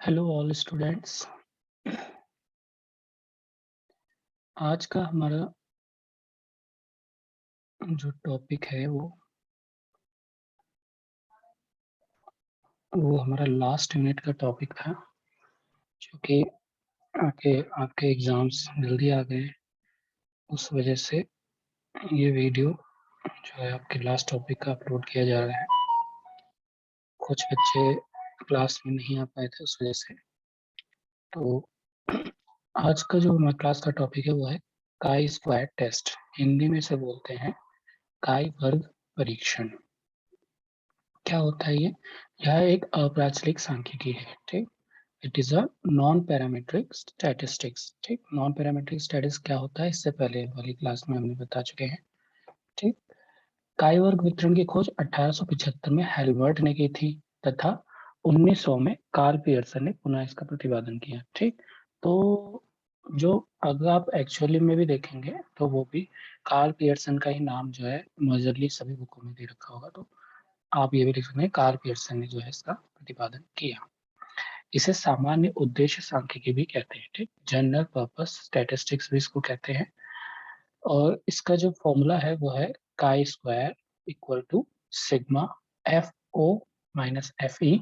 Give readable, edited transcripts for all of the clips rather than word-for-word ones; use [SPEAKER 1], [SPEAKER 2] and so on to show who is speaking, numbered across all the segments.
[SPEAKER 1] Hello all students. आज का हमारा जो टॉपिक है वो हमारा लास्ट यूनिट का टॉपिक था, जो कि आपके एग्जाम्स जल्दी आ गए। उस वजह से ये वीडियो जो है आपके लास्ट टॉपिक का अपलोड किया जा रहा है। कुछ बच्चे क्लास में नहीं आ पाए थे, उस वजह से। तो आज का जो हमारा क्लास का टॉपिक है वो है काई स्क्वायर टेस्ट। हिंदी में से बोलते हैं काई वर्ग परीक्षण। क्या होता है ये? यह एक अप्राचलिक सांख्यिकी है। ठीक, it is a non parametric statistics. ठीक, नॉन पैरामीट्रिक स्टैटिस्टिक्स क्या होता है इससे पहले वाली क्लास में हमने बता चुके हैं। ठीक, काई वर्ग वितरण की खोज 1875 में हेल्बर्ट ने की थी तथा 1900 में कार्ल पियर्सन ने पुनः इसका प्रतिपादन किया। ठीक, तो जो अगर आप एक्चुअली में भी देखेंगे तो वो भी कार्ल पियर्सन का ही नाम जो है मेजरली सभी बुकों में दे रखा होगा। तो आप ये भी लिख सकते हैं कार्ल पियर्सन ने जो है इसका प्रतिपादन किया। इसे सामान्य उद्देश्य सांख्यिकी भी कहते हैं। ठीक, जनरल पर्पस स्टैटिस्टिक्स भी इसको कहते हैं। और इसका जो फॉर्मूला है वो है chi square equal to sigma F O minus F E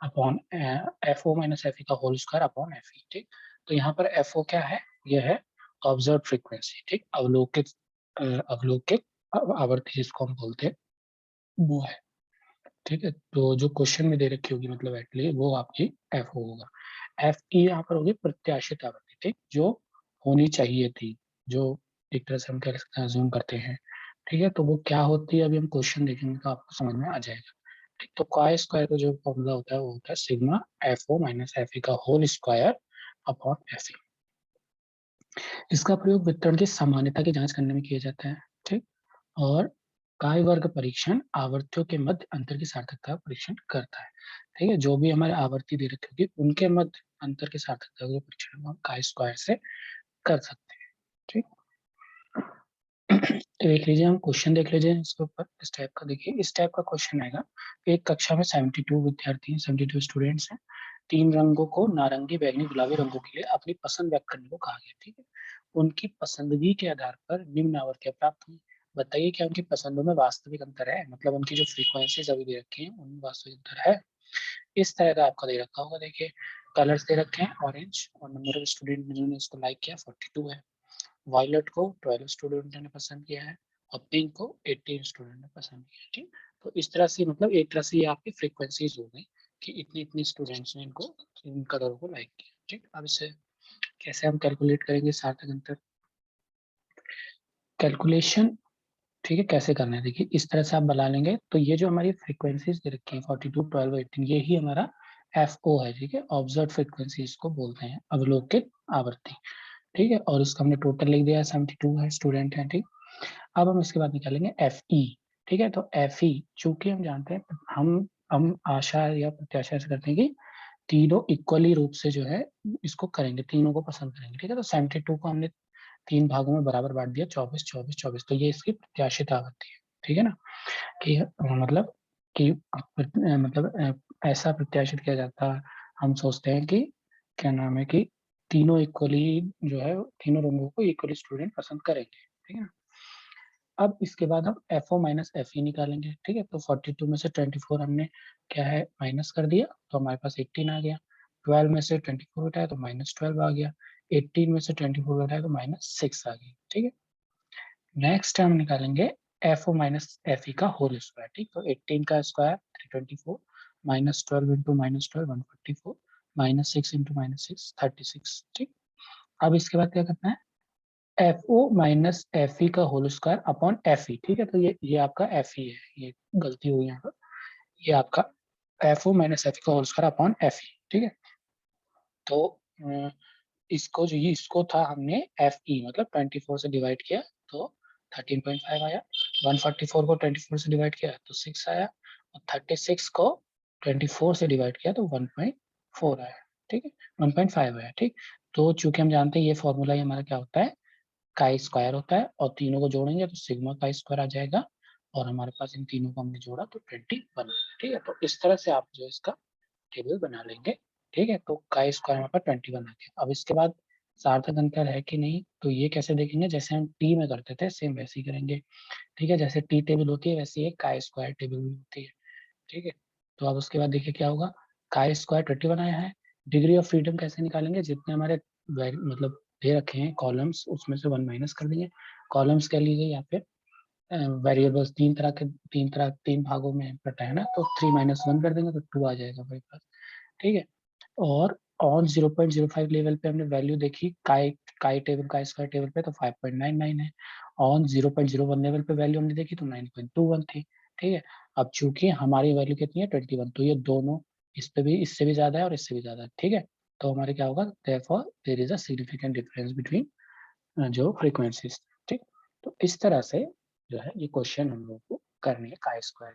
[SPEAKER 1] upon F O minus F E का whole square upon F E. ठीक, तो यहाँ पर एफ ओ क्या है? यह है ऑब्जर्व फ्रीक्वेंसी। ठीक, अवलोकित आवर्ती जिसको हम बोलते हैं वो है। ठीक है, तो जो क्वेश्चन में दे रखी होगी मतलब एटली वो आपकी एफ होगा। एफ की यहाँ पर होगी प्रत्याशित आवृत्ति। ठीक, जो होनी चाहिए थी, जो एक तरह से हम कह सकते हैं अज्यूम करते हैं। ठीक है, तो वो क्या होती है अभी हम क्वेश्चन देखेंगे तो आपको समझ में आ जाएगा। ठीक, तो काय स्क्वायर का जो फॉर्मूला होता है वो होता है sigma F O minus F E का whole square upon F E. इसका प्रयोग वितरण की सामान्यता की जांच करने में किया जाता है। ठीक, और काय वर्ग परीक्षण आवर्तियों के मध्य अंतर की सार्थकता का परीक्षण करता है। ठीक है, जो भी हमारे आवर्ती दे रखी होगी उनके मध्य अंतर की सार्थकता का परीक्षण हम काय स्क्वायर से कर सकते हैं। ठीक, देख लीजिए, हम क्वेश्चन देख लीजिए इसके ऊपर। इस टाइप का देखिए, इस टाइप का क्वेश्चन आएगा। एक कक्षा में 72 विद्यार्थी हैं, 72 स्टूडेंट्स हैं। 3 रंगों को नारंगी, बैंगनी, गुलाबी रंगों के लिए अपनी पसंद व्यक्त करने को कहा गया। ठीक है, उनकी पसंदगी के आधार पर निम्न आवृत्तियां प्राप्त हुई। बताइए क्या उनकी पसंदों में वास्तविक अंतर है? मतलब उनकी जो फ्रीक्वेंसीज अभी दे रखी है उनमें वास्तविक अंतर है? इस तरह का आपका दे रखा होगा। देखिए, कलर्स दे रखे हैं ऑरेंज, और नंबर ऑफ स्टूडेंट जिन्होंने इसको लाइक किया 42 है। वायलेट को 12 स्टूडेंट ने पसंद किया है, और पिंक को 18 स्टूडेंट ने पसंद किया है। ठीक, तो इस तरह से मतलब एक तरह से ये आपकी फ्रीक्वेंसीज हो गई कि इतनी इतनी स्टूडेंट्स ने इनको इन कलर को लाइक किया। ठीक, अब इसे कैसे हम कैलकुलेट करेंगे सार्थक अंतर कैलकुलेशन? ठीक है, कैसे करना है देखिए, इस तरह से आप बना लेंगे। तो ये जो हमारी फ्रीक्वेंसीज दे रखी है 42, 12, 18, ये ही हमारा एफ ओ है। ठीक है, ऑब्जर्व फ्रीक्वेंसी इसको बोलते हैं, अवलोकित आवर्ती। ठीक है, और इसका हमने टोटल लिख दिया 72 है स्टूडेंट है। ठीक, अब हम इसके बाद निकालेंगे एफ ई। ठीक है, तो एफ ई चूंकि हम जानते हैं, हम आशा या प्रत्याशा से करते हैं कि तीनों इक्वली रूप से जो है इसको करेंगे, तीनों को पसंद करेंगे। ठीक है, तो 72 को हमने 3 भागों में बराबर बांट दिया, 24, 24, 24। तो ये इसकी प्रत्याशित आवृत्ति है। ठीक है ना, कि मतलब कि ऐसा प्रत्याशित किया जाता है। हम सोचते हैं कि क्या नाम है कि तीनों इक्वली जो है, तीनों रंगों को इक्वली स्टूडेंट पसंद करेंगे। ठीक है ना, अब इसके बाद हम F O minus F E निकालेंगे। ठीक है, तो 42 में से 24 हमने क्या है माइनस कर दिया, तो हमारे पास 18 आ गया। 12 में से 24 घटाया तो माइनस 12 आ गया। 18 में से 24 घटाया तो माइनस 6 आ गई। ठीक है, नेक्स्ट हम निकालेंगे F O minus F E का होल स्क्वायर। ठीक, तो 18 का square 324, minus 12 into minus 12 144, minus 6 into minus 6 36। ठीक, अब इसके बाद क्या करना है? F O minus F E का whole square upon F E. ठीक है, तो ये आपका एफ ई है, ये गलती हुई यहाँ पर। ये आपका F O minus F E का whole square upon F E. ठीक है, तो इसको जो ये इसको था हमने एफ ई मतलब 24 से डिवाइड किया तो 13.5 आया। 144 को 24 से डिवाइड किया तो 6 आया, और 36 को 24 से डिवाइड किया तो 1.4 आया। ठीक है, 1.5 आया। ठीक, तो चूंकि हम जानते हैं ये फॉर्मूला ही हमारा क्या होता है, काई स्क्वायर होता है, और तीनों को जोड़ेंगे तो सिग्मा का स्क्वायर आ जाएगा, और हमारे पास इन तीनों को हमने जोड़ा तो 21। ठीक है, तो इस तरह से आप जो इसका टेबल बना लेंगे। ठीक है, तो काई स्क्वायर यहाँ पर 21 आ गया। अब इसके बाद सार्थक अंतर है कि नहीं, तो ये कैसे देखेंगे, जैसे हम टी में करते थे सेम वैसे ही करेंगे। ठीक है, जैसे टी टेबल होती है वैसे ही काई स्क्वायर टेबल भी होती है। ठीक है, तो अब उसके बाद देखिए क्या होगा, काई स्क्वायर 21 आया है। डिग्री ऑफ फ्रीडम कैसे निकालेंगे, जितने हमारे मतलब दे रखे हैं कॉलम्स, उसमें से 1 माइनस कर देंगे। कॉलम्स कह लीजिए या फिर वेरिएबल्स, तीन भागों में बटा है ना, तो 3 माइनस 1 कर देंगे तो 2 आ जाएगा हमारे पास। ठीक है, और ऑन 0.05 लेवल पे हमने वैल्यू देखी काई काई स्क्वायर टेबल पे, तो 5.99 है। ऑन 0.01 लेवल पे वैल्यू हमने देखी तो 9.21 थी। ठीक है, अब चूंकि हमारी वैल्यू कितनी है 21, तो ये दोनों इस पे भी, इससे भी ज्यादा है और इससे भी ज्यादा है। ठीक है, तो हमारे क्या होगा, therefore there is a significant difference between जो फ्रीक्वेंसीज। ठीक, तो इस तरह से जो है ये क्वेश्चन हम लोग को करनी है काई स्क्वायर।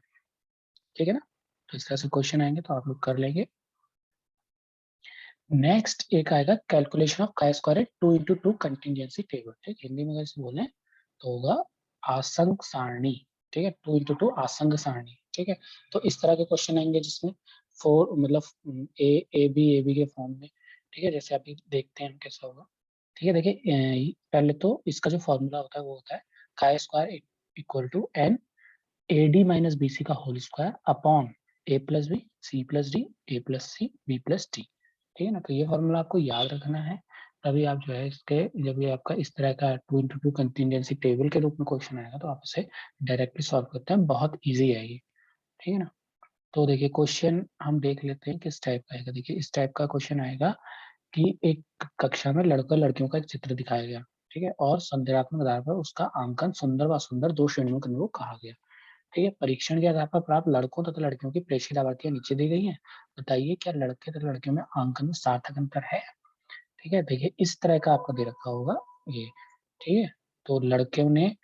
[SPEAKER 1] ठीक है ना, तो इस तरह से क्वेश्चन आएंगे तो आप लोग कर लेंगे। नेक्स्ट एक आएगा calculation of chi square 2x2 contingency table. ठीक, हिंदी में अगर इसे बोले तो होगा आसंग सारणी। ठीक है, 2x2 आसंग सारणी। ठीक है, तो इस तरह के क्वेश्चन आएंगे जिसमें फोर मतलब ए बी के फॉर्म में। ठीक है, जैसे अभी देखते हैं हम कैसा होगा। ठीक है, देखिए पहले तो इसका जो फॉर्मूला होता है वो होता है chi square equal to N A D minus B C का whole square upon A plus B C plus D A plus C B plus D. ठीक है ना, तो ये फॉर्मूला आपको याद रखना है, तभी आप जो है इसके, जब ये आपका इस तरह का 2x2 कंटिजेंसी टेबल के रूप में क्वेश्चन आएगा तो आप इसे डायरेक्टली सॉल्व करते हैं, बहुत ईजी है ये। ठीक है ना, तो देखिए क्वेश्चन हम देख लेते हैं किस टाइप का आएगा। देखिए इस टाइप का क्वेश्चन आएगा कि एक कक्षा में लड़का लड़कियों का एक चित्र दिखाया गया। ठीक है, और संदेहात्मक आधार पर उसका आंकन सुंदर व असुंदर दो श्रेणियों के अनुरूप कहा गया। ठीक है, परीक्षण के आधार पर प्राप्त लड़कों तथा लड़कियों की प्रेक्षित आबादियां नीचे दी गई हैं। बताइए क्या लड़के तथा लड़कियों में आंकन में सार्थक अंतर है। ठीक है, देखिए इस तरह का आपको दे रखा होगा ये। ठीक है, तो लड़कियों ने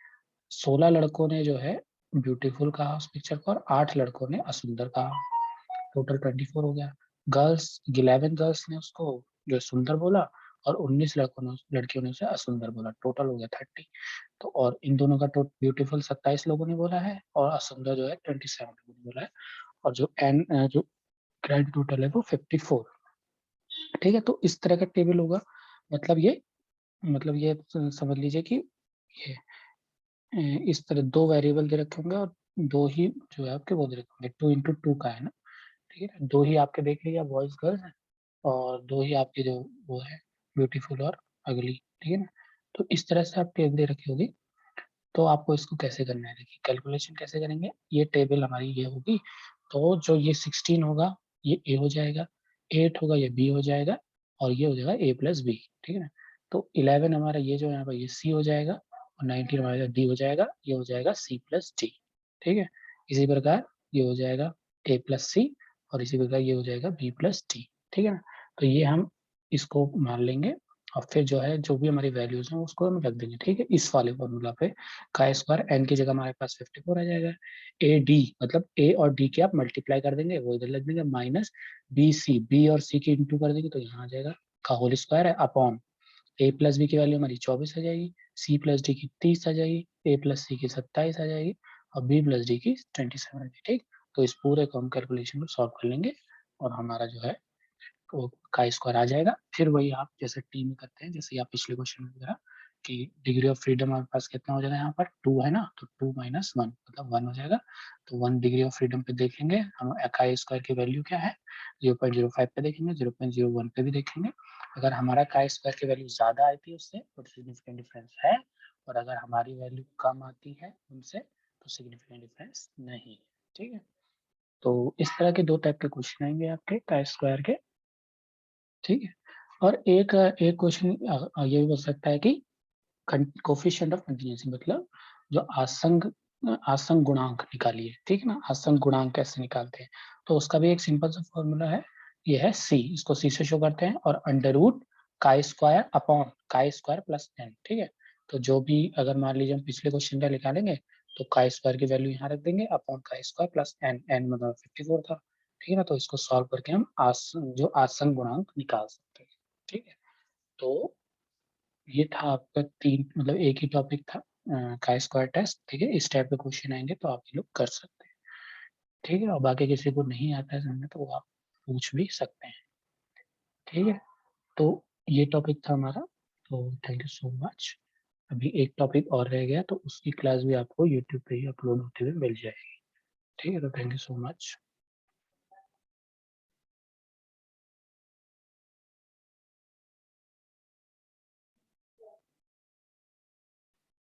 [SPEAKER 1] 16 लड़कों ने जो है ब्यूटीफुल कहा उस पिक्चर को, और 8 लड़कों ने असुंदर कहा। टोटल 24 हो गया। गर्ल्स 11 गर्ल्स ने उसको जो सुंदर बोला, और 19 लड़कियों ने उसे असुंदर बोला, टोटल हो गया 30। तो और इन दोनों का ब्यूटीफुल 27 लोगों ने बोला है, और असुंदर जो है 27 लोगों ने बोला है, और जो ग्रैंड टोटल है वो 54। ठीक है, तो इस तरह का टेबल होगा। मतलब ये समझ लीजिए कि ये इस तरह दो वेरिएबल दे रखे होंगे, और दो ही जो है आपके वो दे रखे होंगे, 2x2 का है ना। ठीक है ना, दो ही आपके देख लीजिए बॉयज गर्ल्स हैं, और दो ही आपके जो वो है ब्यूटीफुल और अगली। ठीक है ना, तो इस तरह से आप टेबल दे रखी होगी। तो आपको इसको कैसे करना है, देखिए कैलकुलेशन कैसे करेंगे। ये टेबल हमारी ये होगी, तो जो ये 16 होगा ये ए हो जाएगा, 8 होगा ये बी हो जाएगा, और ये हो जाएगा ए प्लस बी। ठीक है ना, तो 11 हमारा ये जो यहाँ पर ये सी हो जाएगा, और 19 हमारा डी हो जाएगा, ये हो जाएगा सी प्लस डी। ठीक है, इसी प्रकार ये हो जाएगा ए प्लस सी, और इसी प्रकार ये हो जाएगा बी प्लस डी। ठीक है ना, तो ये हम इसको मान लेंगे, और फिर जो है जो भी हमारी वैल्यूज हैं उसको हम रख देंगे। ठीक है, इस वाले फॉर्मूला पे का स्क्वायर एन की जगह हमारे पास 54 आ जाएगा। ए डी मतलब ए और डी के आप मल्टीप्लाई कर देंगे, वो इधर लग देंगे, माइनस बी सी, बी और सी की इंटू कर देंगे तो यहाँ आ जाएगा, का होल स्क्वायर है अपॉन ए प्लस बी की वैल्यू हमारी 24 आ जाएगी, सी प्लस डी की 30 आ जाएगी, ए प्लस सी की 27 आ जाएगी, और बी प्लस डी की 27 आ जाएगी। ठीक, तो इस पूरे को हम कैलकुलेशन को सॉल्व कर लेंगे, और हमारा जो है तो का स्क्वायर आ जाएगा। फिर वही आप जैसे टी में करते हैं, जैसे आप पिछले क्वेश्चन में करा कि डिग्री ऑफ फ्रीडम हमारे पास कितना हो जाएगा, यहाँ पर 2 है ना, तो 2 माइनस 1 मतलब 1 हो जाएगा। तो 1 डिग्री ऑफ फ्रीडम पे देखेंगे हम का स्क्वायर की वैल्यू क्या है, 0.05 पे देखेंगे, 0.01 पे भी देखेंगे। अगर हमारा का स्क्वायर की वैल्यू ज्यादा आई थी उससे तो सिग्निफिकेंट डिफरेंस है, और अगर हमारी वैल्यू कम आती है उनसे तो सिग्निफिकेंट डिफरेंस नहीं है। ठीक है, तो इस तरह के दो टाइप के क्वेश्चन आएंगे आपके का स्क्वायर के। ठीक है, और एक एक क्वेश्चन ये भी हो सकता है कि कोफिशिएंट ऑफ कंटीन्यूअसी, मतलब जो आसंग आसंग गुणांक निकालिए। ठीक है ना, आसंग गुणांक कैसे निकालते हैं, तो उसका भी एक सिंपल सा फॉर्मूला है, ये है सी, इसको सी से शो करते हैं, और under root chi square upon chi square plus n. ठीक है, तो जो भी अगर मान लीजिए हम पिछले क्वेश्चन का निकालेंगे तो काई स्क्वायर की वैल्यू यहाँ रख देंगे upon chi square plus N, N मतलब 54 था। ठीक है ना, तो इसको सॉल्व करके हम जो आसंग गुणांक निकाल सकते हैं। ठीक है, तो ये था आपका तीन, मतलब एक ही टॉपिक था का स्क्वायर टेस्ट। ठीक है, इस टाइप के क्वेश्चन आएंगे तो आप ये लोग कर सकते हैं। ठीक है, और बाकी किसी को नहीं आता है समझ में तो वो आप पूछ भी सकते हैं। ठीक है? तो ये टॉपिक था हमारा, तो थैंक यू सो मच। अभी एक टॉपिक और रह गया, तो उसकी क्लास भी आपको यूट्यूब पे ही अपलोड होते हुए मिल जाएगी। ठीक है? तो थैंक यू सो मच।